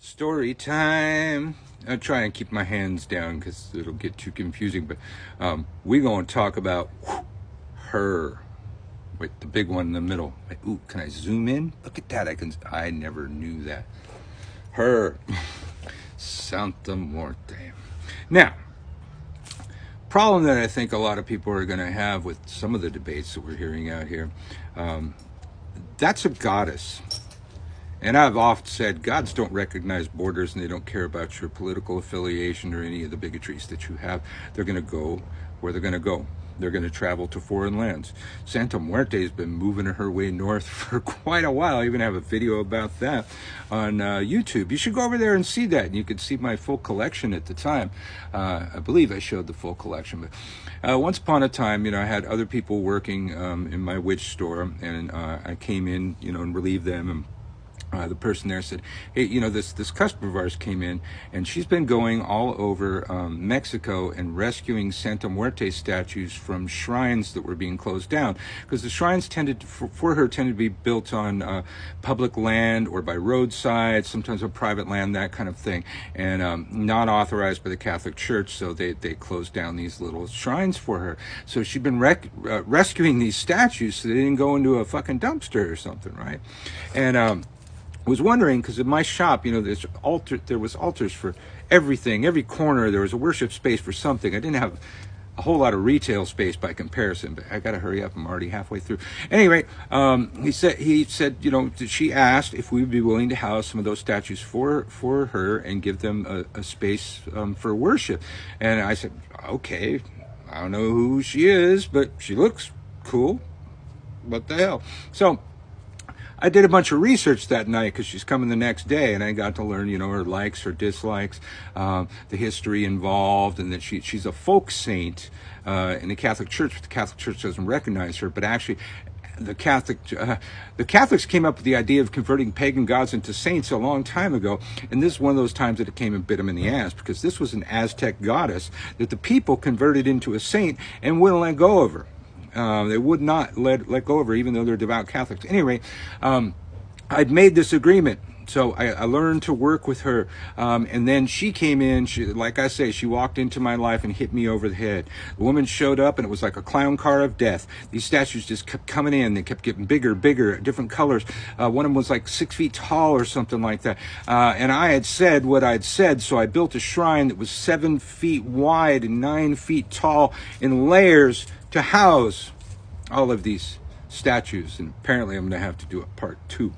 Story time. I try and keep my hands down because it'll get too confusing. But we're going to talk about her. Wait, the big one in the middle. Wait, ooh, can I zoom in? Look at that. I never knew that. Her. Santa Muerte. Now, problem that I think a lot of people are going to have with some of the debates that we're hearing out here, that's a goddess. And I've often said gods don't recognize borders and they don't care about your political affiliation or any of the bigotries that you have. They're going to go where they're going to go. They're going to travel to foreign lands. Santa Muerte has been moving her way north for quite a while. I even have a video about that on YouTube. You should go over there and see that. And you could see my full collection at the time. I believe I showed the full collection. But once upon a time, I had other people working in my witch store. And I came in, and relieved them. And the person there said, hey, this customer of ours came in and she's been going all over Mexico and rescuing Santa Muerte statues from shrines that were being closed down, because the shrines tended to be built on public land or by roadside, sometimes on private land, that kind of thing, and not authorized by the Catholic Church, so they closed down these little shrines for her. So she'd been rescuing these statues so they didn't go into a fucking dumpster or something, right? And was wondering, because in my shop, there was altars for everything, every corner. There was a worship space for something. I didn't have a whole lot of retail space by comparison, but I got to hurry up. I'm already halfway through. Anyway, he said, she asked if we would be willing to house some of those statues for her and give them a space for worship. And I said, okay, I don't know who she is, but she looks cool. What the hell? So I did a bunch of research that night because she's coming the next day, and I got to learn, her likes, her dislikes, the history involved, and that she's a folk saint in the Catholic Church. But the Catholic Church doesn't recognize her, but actually the Catholics came up with the idea of converting pagan gods into saints a long time ago, and this is one of those times that it came and bit them in the ass, because this was an Aztec goddess that the people converted into a saint and wouldn't let go of her. They would not let go of her, even though they're devout Catholics. Anyway, I'd made this agreement, so I learned to work with her. And then she came in. Like I say, she walked into my life and hit me over the head. The woman showed up, and it was like a clown car of death. These statues just kept coming in. They kept getting bigger, different colors. One of them was like 6 feet tall or something like that. And I had said what I'd said, so I built a shrine that was 7 feet wide and 9 feet tall in layers to house all of these statues. And apparently I'm going to have to do a part 2.